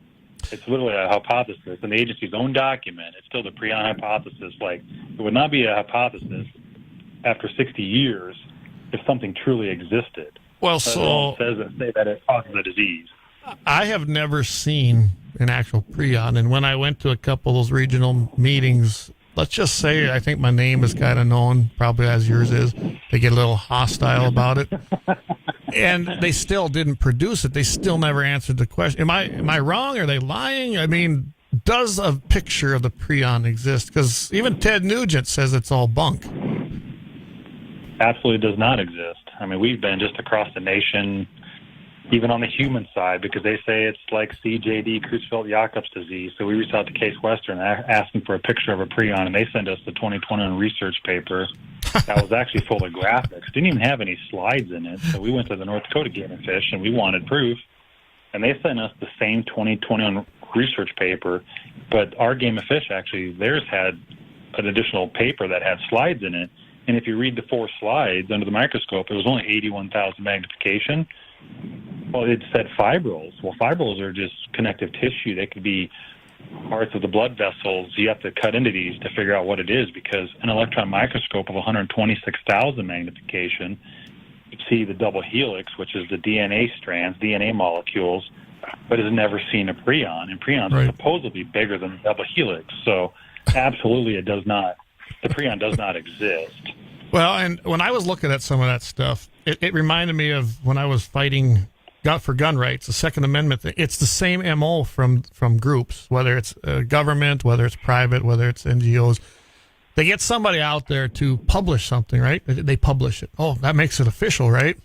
It's literally a hypothesis. In the agency's own document, it's still the prion hypothesis. It would not be a hypothesis after 60 years if something truly existed. Well, say that it causes a disease. I have never seen an actual prion, and when I went to a couple of those regional meetings, let's just say I think my name is kind of known, probably as yours is. They get a little hostile about it. And they still didn't produce it. They still never answered the question. Am I wrong? Are they lying? Does a picture of the prion exist? Because even Ted Nugent says it's all bunk. Absolutely does not exist. We've been just across the nation even on the human side, because they say it's like CJD, Creutzfeldt-Jakob's disease. So we reached out to Case Western asking for a picture of a prion, and they sent us the 2021 research paper that was actually full of graphics. Didn't even have any slides in it. So we went to the North Dakota Game and Fish, and we wanted proof. And they sent us the same 2021 research paper, but our Game and Fish, actually, theirs had an additional paper that had slides in it. And if you read the 4 slides under the microscope, it was only 81,000 magnification. Well, it said fibrils. Well, fibrils are just connective tissue. They could be parts of the blood vessels. You have to cut into these to figure out what it is, because an electron microscope of 126,000 magnification, you see the double helix, which is the DNA strands, DNA molecules, but has never seen a prion. And prions are supposedly bigger than the double helix. So absolutely it does not. The prion does not exist. Well, and when I was looking at some of that stuff, it reminded me of when I was fighting for gun rights, the Second Amendment thing. It's the same MO from groups, whether it's government, whether it's private, whether it's NGOs. They get somebody out there to publish something, right? They publish it. Oh, that makes it official, right?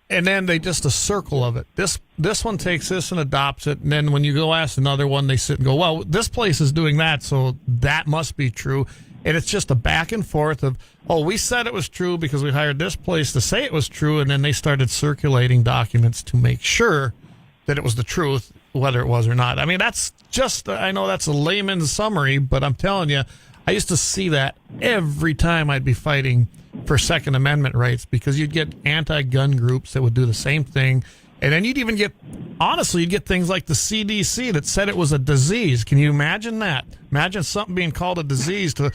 And then they just a circle of it. This one takes this and adopts it, and then when you go ask another one, they sit and go, well, this place is doing that, so that must be true. And it's just a back and forth of, oh, we said it was true because we hired this place to say it was true, and then they started circulating documents to make sure that it was the truth, whether it was or not. I mean, that's just, I know that's a layman's summary, but I'm telling you, I used to see that every time I'd be fighting for Second Amendment rights, because you'd get anti-gun groups that would do the same thing. And then you'd even get, honestly, you'd get things like the CDC that said it was a disease. Can you imagine that? Imagine something being called a disease to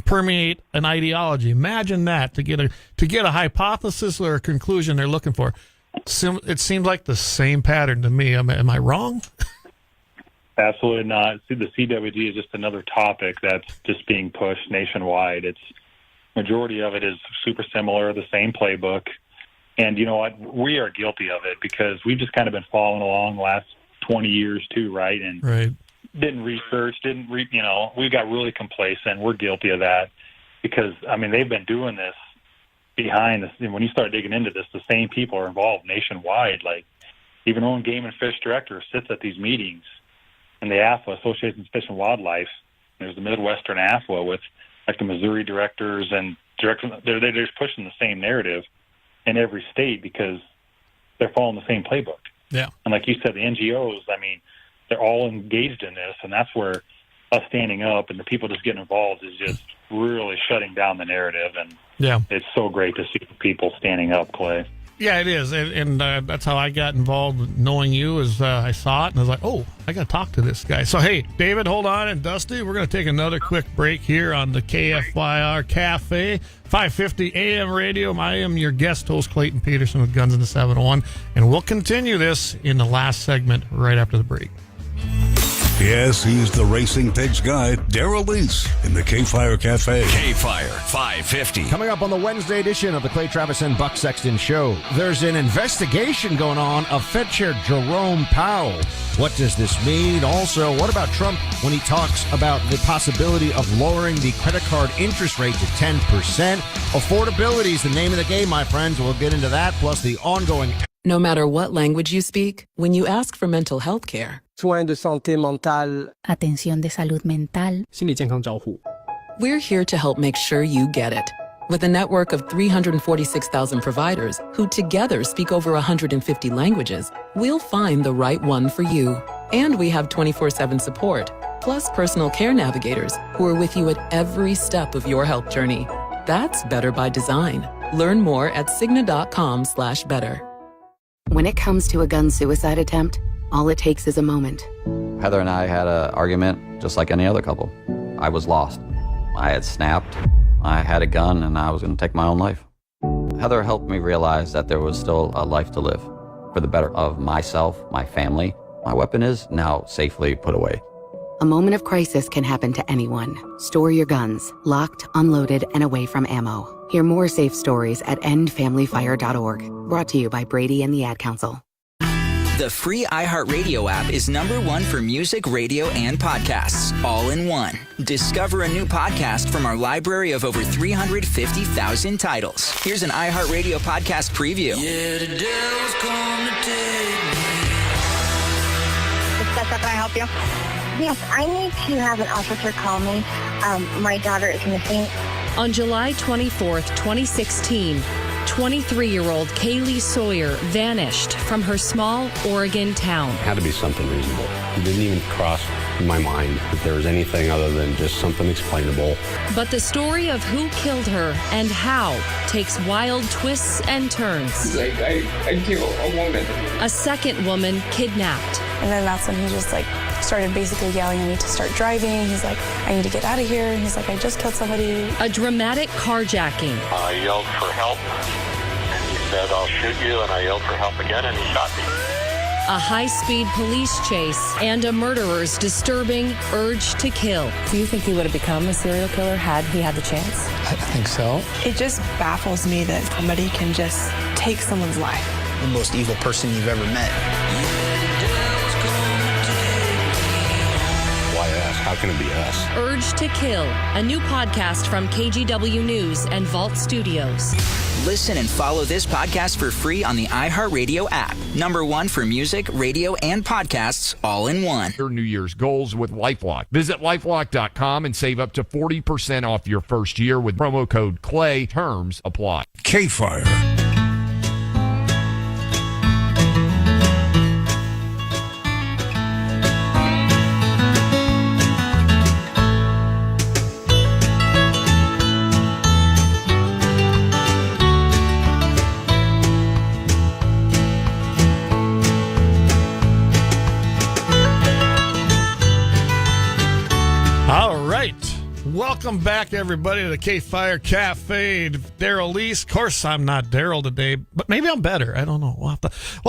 permeate an ideology. Imagine that, to get a hypothesis or a conclusion they're looking for. It seems like the same pattern to me. Am I wrong? Absolutely not. See, the CWG is just another topic that's just being pushed nationwide. It's majority of it is super similar, the same playbook. And you know what? We are guilty of it because we've just kind of been following along the last 20 years too, right? And didn't research, we got really complacent. We're guilty of that because, I mean, they've been doing this behind this. When you start digging into this, the same people are involved nationwide. Like, even our own Game and Fish director sits at these meetings in the AFWA, Association of Fish and Wildlife. There's the Midwestern AFWA with, like, the Missouri directors and directors. They're just pushing the same narrative in every state because they're following the same playbook. Yeah. And like you said, the NGOs, I mean, they're all engaged in this, and that's where us standing up and the people just getting involved is just really shutting down the narrative. And it's so great to see people standing up, Clay. Yeah, it is. And that's how I got involved knowing you, as I saw it, and I was like, oh, I got to talk to this guy. So, hey, David, hold on, and Dusty, we're going to take another quick break here on the KFYR Cafe, 550 AM radio. I am your guest host, Clayton Pederson with Guns in the 701, and we'll continue this in the last segment right after the break. Yes, he's the Racing Pigs guy, Daryl Leese, in the KFYR Cafe. KFYR 550. Coming up on the Wednesday edition of the Clay Travis and Buck Sexton Show, there's an investigation going on of Fed Chair Jerome Powell. What does this mean? Also, what about Trump when he talks about the possibility of lowering the credit card interest rate to 10%? Affordability is the name of the game, my friends. We'll get into that, plus the ongoing... No matter what language you speak, when you ask for mental health care, soins de santé mentale, atención de salud mental, 心理健康照护, we're here to help make sure you get it. With a network of 346,000 providers who together speak over 150 languages, we'll find the right one for you. And we have 24/7 support, plus personal care navigators who are with you at every step of your health journey. That's better by design. Learn more at Cigna.com/better. When it comes to a gun suicide attempt, all it takes is a moment. Heather and I had an argument just like any other couple. I was lost. I had snapped. I had a gun, and I was going to take my own life. Heather helped me realize that there was still a life to live for the better of myself, my family. My weapon is now safely put away. A moment of crisis can happen to anyone. Store your guns, locked, unloaded, and away from ammo. Hear more safe stories at endfamilyfire.org. Brought to you by Brady and the Ad Council. The free iHeartRadio app is #1 for music, radio, and podcasts, all in one. Discover a new podcast from our library of over 350,000 titles. Here's an iHeartRadio podcast preview. Yeah, the devil's come to take me. Can I help you? Yes, I need to have an officer call me. My daughter is missing. On July 24th, 2016, 23-year-old Kaylee Sawyer vanished from her small Oregon town. It had to be something reasonable. It didn't even cross my mind that there was anything other than just something explainable. But the story of who killed her and how takes wild twists and turns. Like, I killed a woman. A second woman kidnapped. And then that's when he just started basically yelling at me to start driving. He's like, I need to get out of here. And he's like, I just killed somebody. A dramatic carjacking. I yelled for help, and he said, I'll shoot you, and I yelled for help again, and he shot me. A high-speed police chase and a murderer's disturbing urge to kill. Do you think he would have become a serial killer had he had the chance? I think so. It just baffles me that somebody can just take someone's life. The most evil person you've ever met. How can it be us? Urge to Kill, a new podcast from KGW News and Vault Studios. Listen and follow this podcast for free on the iHeartRadio app. #1 for music, radio, and podcasts, all in one. Your New Year's goals with LifeLock. Visit LifeLock.com and save up to 40% off your first year with promo code CLAY. Terms apply. KFYR. Welcome back, everybody, to the KFYR Cafe. Daryl Lease. Of course, I'm not Daryl today, but maybe I'm better. I don't know. We'll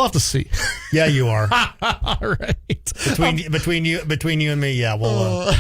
have to see. Yeah, you are. All right. Between you and me, yeah. We'll.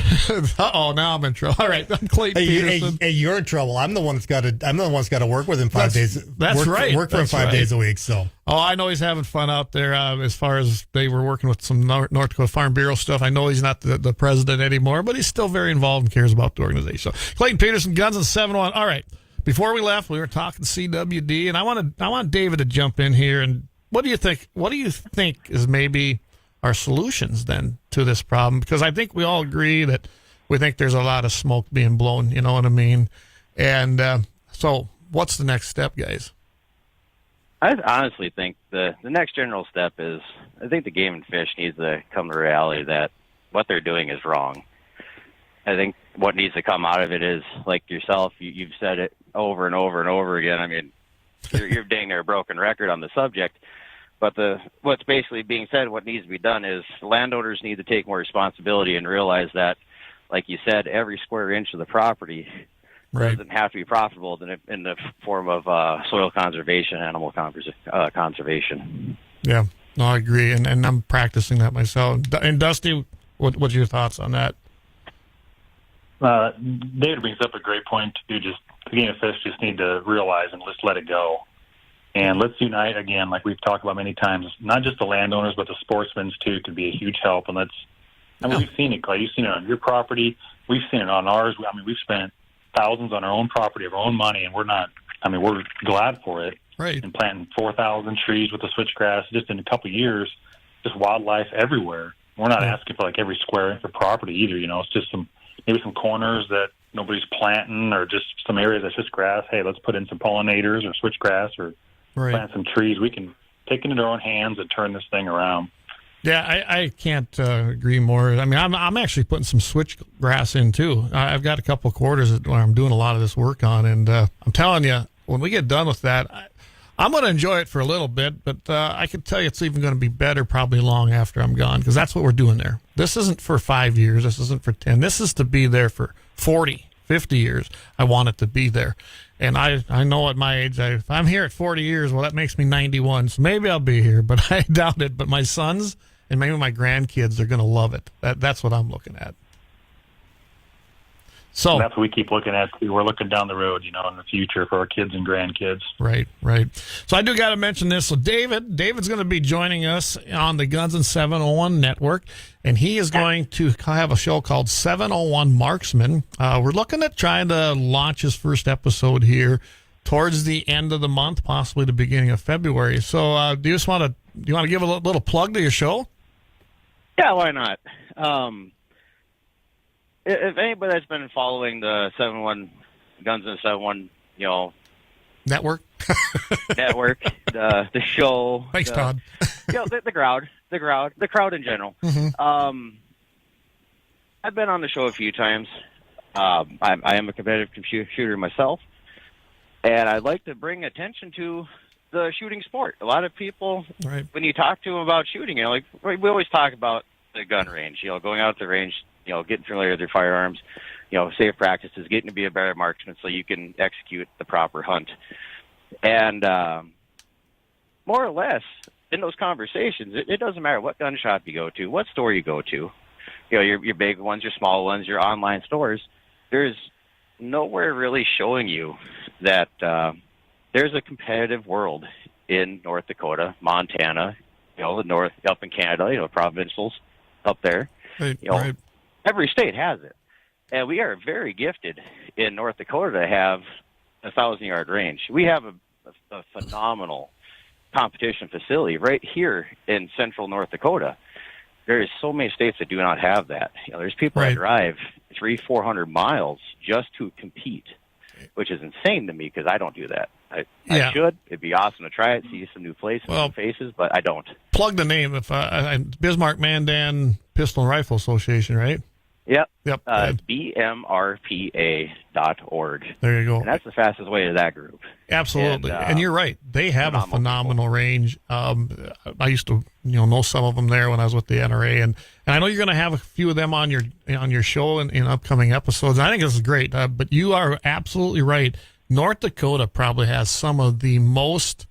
Now I'm in trouble. All right, I'm Clayton Pederson. Hey, you're in trouble. I'm the one that's got to work with him 5 days. That's right. Work for him 5 days a week. So. Oh, I know he's having fun out there. As far as they were working with some North Dakota Farm Bureau stuff, I know he's not the president anymore, but he's still very involved and cares about the organization. So, Clayton Pederson, Guns and 7-1. All right. Before we left, we were talking CWD, and I want David to jump in here. And what do you think? What do you think is maybe our solutions then to this problem? Because I think we all agree that we think there's a lot of smoke being blown. You know what I mean? And so, what's the next step, guys? I honestly think the next general step is, I think the Game and Fish needs to come to reality that what they're doing is wrong. I think what needs to come out of it is, like yourself, you've said it over and over and over again. I mean, you're dang near a broken record on the subject. But what's basically being said, what needs to be done is landowners need to take more responsibility and realize that, like you said, every square inch of the property doesn't have to be profitable in the form of soil conservation, animal conservation. Yeah, no, I agree, and I'm practicing that myself. And Dusty, what's your thoughts on that? David brings up a great point too. Just the Game of Fish just need to realize and just let it go, and let's unite again, like we've talked about many times. Not just the landowners, but the sportsmen too could be a huge help. And we've seen it, Clay. You've seen it on your property. We've seen it on ours. I mean, we've spent thousands on our own property of our own money, and we're glad for it. Right. And planting 4,000 trees with the switchgrass just in a couple of years, just wildlife everywhere. We're not asking for like every square inch of property either. You know, it's just maybe some corners that nobody's planting, or just some areas that's just grass. Hey, let's put in some pollinators or switchgrass or plant some trees. We can take it into our own hands and turn this thing around. Yeah, I can't agree more. I mean, I'm actually putting some switchgrass in too. I've got a couple of quarters where I'm doing a lot of this work on, and I'm telling you, when we get done with that, I'm going to enjoy it for a little bit, but I can tell you it's even going to be better probably long after I'm gone, because that's what we're doing there. This isn't for 5 years. This isn't for 10. This is to be there for 40, 50 years. I want it to be there. And I know at my age, if I'm here at 40 years, well, that makes me 91. So maybe I'll be here, but I doubt it. But my sons and maybe my grandkids are going to love it. That's what I'm looking at. So and that's what we keep looking at. We're looking down the road, in the future for our kids and grandkids. Right. So I do got to mention this. So David's going to be joining us on the Guns and 701 network, and he is going to have a show called 701 Marksman. We're looking at trying to launch his first episode here towards the end of the month, possibly the beginning of February. So do you want to give a little plug to your show? Yeah, why not? If anybody that's been following the 7-1 Guns and 7-1, network, the show, thanks, Todd. The crowd in general. Mm-hmm. I've been on the show a few times. I am a competitive shooter myself, and I'd like to bring attention to the shooting sport. A lot of people, when you talk to them about shooting, we always talk about the gun range. Going out to the range. Getting familiar with your firearms, safe practices, getting to be a better marksman so you can execute the proper hunt. And more or less, in those conversations, it doesn't matter what gun shop you go to, what store you go to, your big ones, your small ones, your online stores, there's nowhere really showing you that there's a competitive world in North Dakota, Montana, the north, up in Canada, provincials up there. Right. Every state has it. And we are very gifted in North Dakota to have a 1,000-yard range. We have a phenomenal competition facility right here in central North Dakota. There is so many states that do not have that. There's people that drive 300-400 miles just to compete, which is insane to me because I don't do that. I should. It'd be awesome to try it, see some new places, new faces, but I don't. Plug the name. If Bismarck Mandan Pistol and Rifle Association, right? Yep. BMRPA.org. There you go. And that's the fastest way to that group. Absolutely. And you're right. They have a phenomenal range. I used to know some of them there when I was with the NRA, and I know you're going to have a few of them on your show in upcoming episodes. And I think this is great. But you are absolutely right. North Dakota probably has some of the most,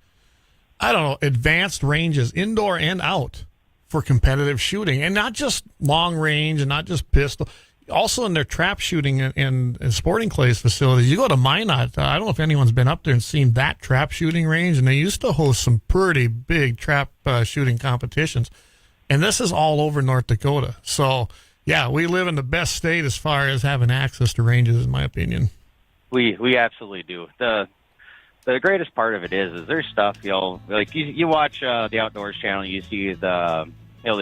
advanced ranges, indoor and out, for competitive shooting, and not just long range and not just pistol. Also in their trap shooting and sporting clays facilities. You go to Minot. I don't know if anyone's been up there and seen that trap shooting range, and they used to host some pretty big trap shooting competitions. And this is all over North Dakota. So, yeah, we live in the best state as far as having access to ranges, in my opinion. We absolutely do. The greatest part of it is there's stuff, like you watch the Outdoors channel, you see the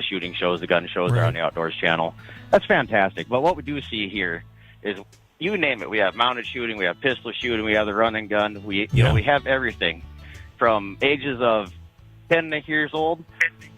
shooting shows, the gun shows are on the Outdoors channel. That's fantastic. But what we do see here is, you name it. We have mounted shooting, we have pistol shooting, we have the run and gun. We have everything from ages of 10 years old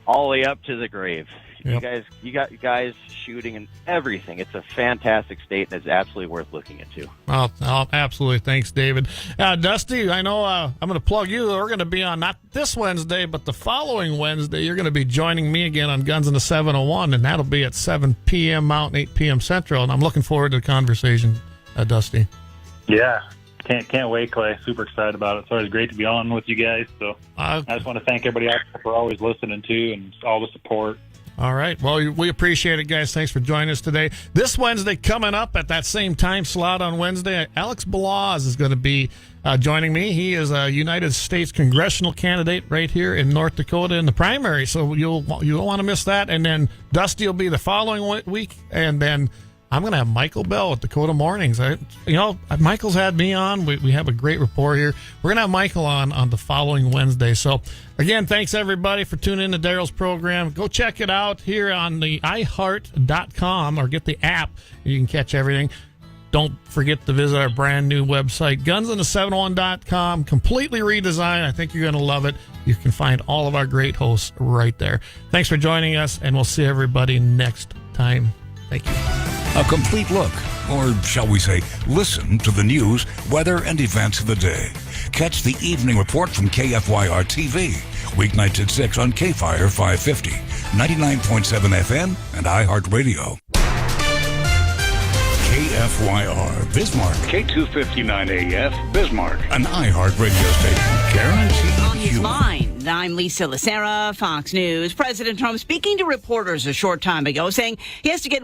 all the way up to the grave. Yep. You got guys shooting and everything. It's a fantastic state, and it's absolutely worth looking into. Oh, absolutely. Thanks, David. Dusty, I know I'm going to plug you. We're going to be on not this Wednesday, but the following Wednesday. You're going to be joining me again on Guns in the 701, and that'll be at 7 p.m. Mountain, 8 p.m. Central. And I'm looking forward to the conversation, Dusty. Yeah. Can't wait, Clay. Super excited about it. It's always great to be on with you guys. So I just want to thank everybody out there for always listening to and all the support. All right. Well, we appreciate it, guys. Thanks for joining us today. This Wednesday, coming up at that same time slot on Wednesday, Alex Balaz is going to be joining me. He is a United States congressional candidate right here in North Dakota in the primary, so you don't want to miss that. And then Dusty will be the following week, and then I'm going to have Michael Bell at Dakota Mornings. Michael's had me on. We have a great rapport here. We're going to have Michael on the following Wednesday. So, again, thanks, everybody, for tuning in to Daryl's program. Go check it out here on the iHeart.com or get the app. You can catch everything. Don't forget to visit our brand new website, gunsinthe701.com. Completely redesigned. I think you're going to love it. You can find all of our great hosts right there. Thanks for joining us, and we'll see everybody next time. Thank you. A complete look, or shall we say, listen to the news, weather, and events of the day. Catch the evening report from KFYR TV, weeknights at 6 on KFYR 550, 99.7 FM, and iHeartRadio. KFYR Bismarck. K259AF Bismarck. An iHeartRadio station. Guaranteed On his mind, I'm Lisa Lacera, Fox News. President Trump speaking to reporters a short time ago, saying he has to get